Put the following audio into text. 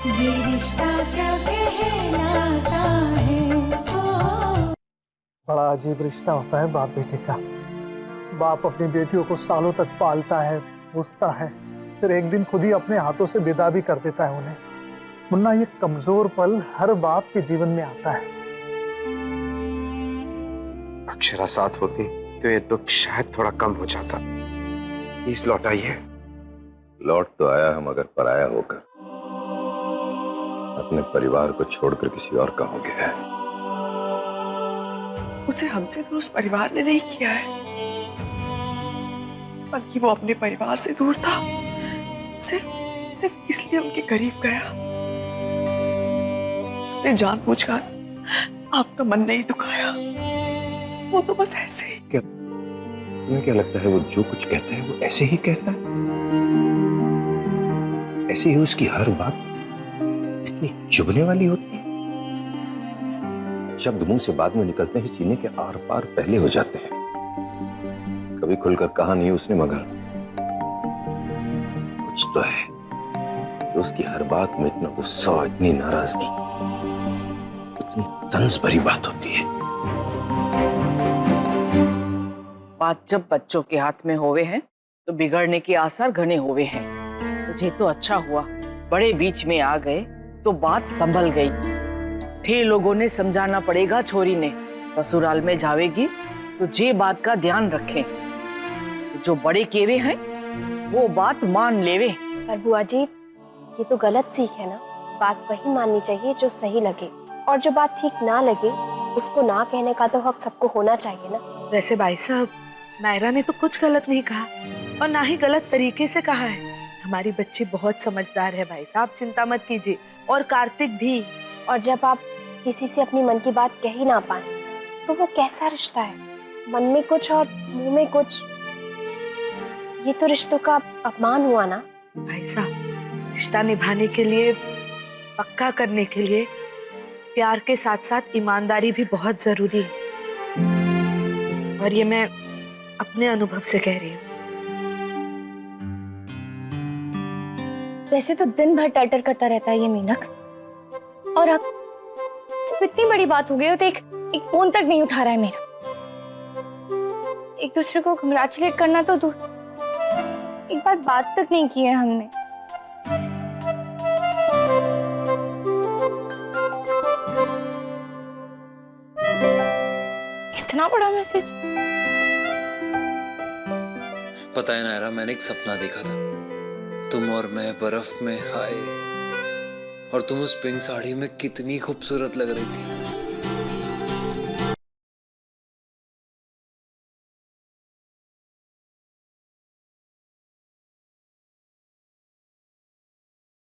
ये रिश्ता क्या कहलाता है। बड़ा अजीब रिश्ता होता है बाप बेटे का। बाप अपनी बेटियों को सालों तक पालता है, पूछता है, फिर एक दिन खुद ही अपने हाथों से विदा भी कर देता है उन्हें। मुन्ना, ये कमजोर पल हर बाप के जीवन में आता है। अक्षरा साथ होती तो ये दुख शायद थोड़ा कम हो जाता। प्लीज लौट आइए। लौट तो आया है मगर पराया होकर। अपने परिवार को छोड़कर किसी और का हो गया है। उसे हमसे तो उस परिवार ने नहीं किया है, बल्कि वो अपने परिवार से दूर था। सिर्फ सिर्फ इसलिए उनके करीब गया। उसने जानबूझकर आपका मन नहीं दुखाया। वो तो बस ऐसे ही। तुम्हें क्या लगता है वो जो कुछ कहता है वो ऐसे ही कहता है? ऐसे ही उसकी हर बात इतनी चुभने वाली होती है। शब्द मुंह से बाद में निकलते ही सीने के आर पार पहले हो जाते हैं। कभी खुलकर कहा नहीं उसने, मगर कुछ तो है कि उसकी हर बात में इतना गुस्सा, इतनी नाराजगी, इतनी तंज भरी बात होती है। बात जब बच्चों के हाथ में होवे हैं तो बिगड़ने के आसार घने होवे हैं। तुझे तो अच्छा हुआ बड़े बीच में आ गए तो बात संभल गई। थे लोगों ने समझाना पड़ेगा छोरी ने। ससुराल में जावेगी तो जे बात का ध्यान रखें। जो बड़े केवे हैं वो बात मान लेवे। पर बुआ जी, ये तो गलत सीख है ना। बात वही माननी चाहिए जो सही लगे, और जो बात ठीक ना लगे उसको ना कहने का तो हक सबको होना चाहिए ना। वैसे भाई साहब, नायरा ने तो कुछ गलत नहीं कहा और ना ही गलत तरीके से कहा है। हमारी बच्ची बहुत समझदार है भाई साहब, चिंता मत कीजिए। और कार्तिक भी। और जब आप किसी से अपनी मन की बात कह ही ना पाए तो वो कैसा रिश्ता है? मन में कुछ और मुंह में कुछ। ये तो रिश्तों का अपमान हुआ ना। भाई साहब, रिश्ता निभाने के लिए, पक्का करने के लिए प्यार के साथ साथ ईमानदारी भी बहुत जरूरी है। और ये मैं अपने अनुभव से कह रही हूँ। वैसे तो दिन भर टटर करता रहता है ये मीनक, और अब जब इतनी बड़ी बात हो गई हो तो एक फोन तक नहीं उठा रहा है मेरा। एक दूसरे को कंग्रेचुलेट करना तो दूर, एक बार बात तक नहीं की है हमने। इतना बड़ा मैसेज। पता है नायरा, मैंने एक सपना देखा था। तुम और मैं बर्फ में, हाय, और तुम उस पिंक साड़ी में कितनी खूबसूरत लग रही थी।